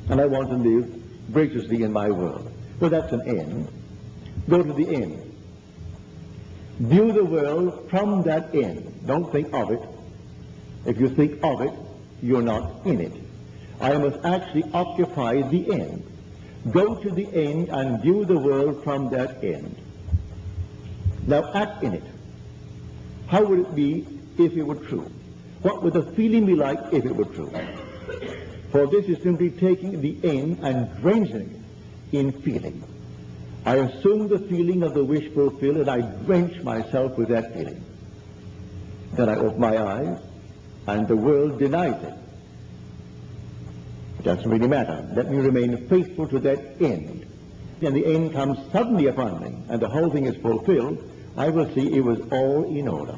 and I want to live graciously in my world. Well, that's an end. Go to the end. View the world from that end. Don't think of it. If you think of it, you're not in it. I must actually occupy the end. Go to the end and view the world from that end. Now act in it. How would it be if it were true? What would the feeling be like if it were true? For this is simply taking the end and drenching it in feeling. I assume the feeling of the wish fulfilled, and I drench myself with that feeling. Then I open my eyes, and the world denies it. It doesn't really matter. Let me remain faithful to that end. And the end comes suddenly upon me, and the whole thing is fulfilled. I will see it was all in order.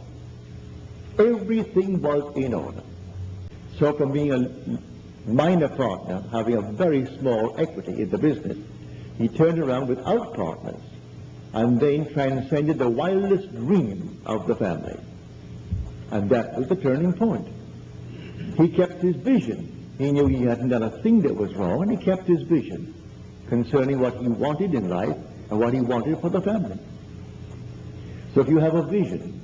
Everything was in order. So from being a minor partner, having a very small equity in the business, he turned around without partners and then transcended the wildest dream of the family. And that was the turning point. He kept his vision. He knew he hadn't done a thing that was wrong, and he kept his vision concerning what he wanted in life and what he wanted for the family. So if you have a vision,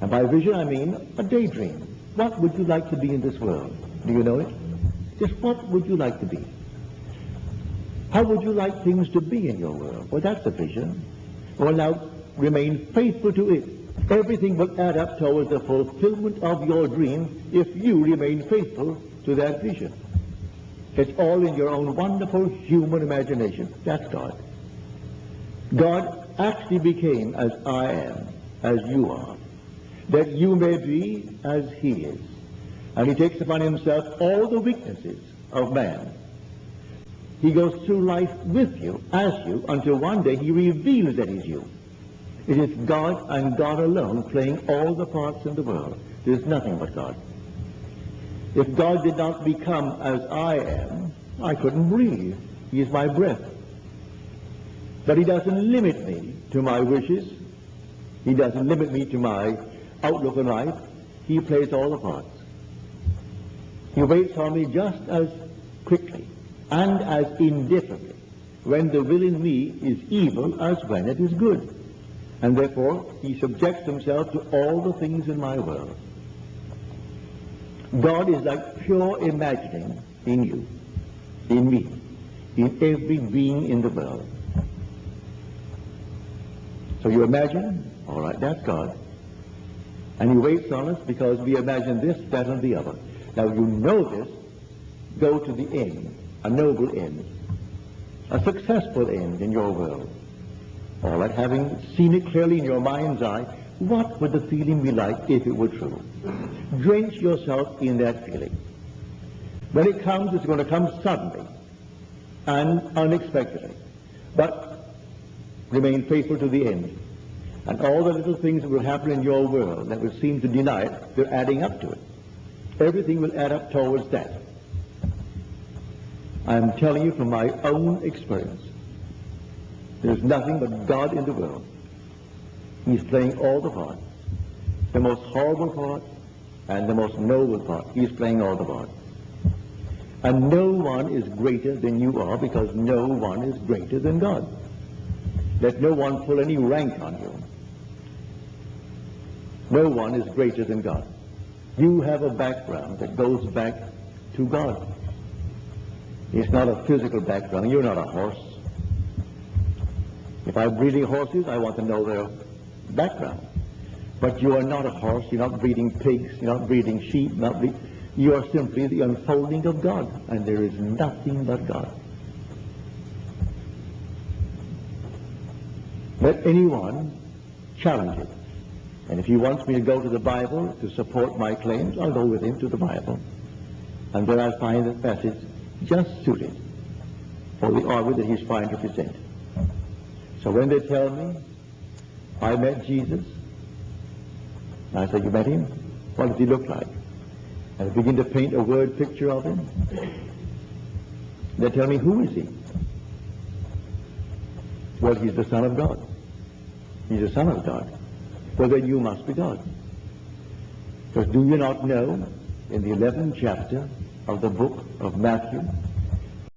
and by vision I mean a daydream, what would you like to be in this world? Do you know it? Just what would you like to be? How would you like things to be in your world? Well, that's a vision. Well, now, remain faithful to it. Everything will add up towards the fulfillment of your dream if you remain faithful to that vision. It's all in your own wonderful human imagination. That's God. God actually became as I am, as you are, that you may be as he is. And he takes upon himself all the weaknesses of man. He goes through life with you, as you, until one day he reveals that he's you. It is God and God alone playing all the parts in the world. There's nothing but God. If God did not become as I am, I couldn't breathe. He is my breath. But he doesn't limit me to my wishes. He doesn't limit me to my outlook on life. He plays all the parts. He waits on me just as quickly and as indifferently when the will in me is evil as when it is good. And therefore, he subjects himself to all the things in my world. God is like pure imagining in you, in me, in every being in the world. So you imagine, all right, that's God. And he waits on us because we imagine this, that, and the other. Now you know this, go to the end, a noble end, a successful end in your world. All right, having seen it clearly in your mind's eye, what would the feeling be like if it were true? Drench yourself in that feeling. When it comes, it's going to come suddenly and unexpectedly. But remain faithful to the end. And all the little things that will happen in your world that will seem to deny it, they're adding up to it. Everything will add up towards that. I'm telling you from my own experience. There's nothing but God in the world. He's playing all the parts. The most horrible part and the most noble part. He's playing all the parts. And no one is greater than you are, because no one is greater than God. Let no one pull any rank on you. No one is greater than God. You have a background that goes back to God. It's not a physical background. You're not a horse. If I'm breeding horses, I want to know their background. But you are not a horse. You're not breeding pigs. You're not breeding sheep. You are simply the unfolding of God. And there is nothing but God. Let anyone challenge it. And if he wants me to go to the Bible to support my claims, I'll go with him to the Bible. And then I'll find the passage just suited for the argument that he's trying to present. So when they tell me, I met Jesus, I say, you met him? What does he look like? And I begin to paint a word picture of him. They tell me, who is he? Well, he's the Son of God. He's the Son of God. Well, then you must be God. Because do you not know, in the 11th chapter of the book of Matthew,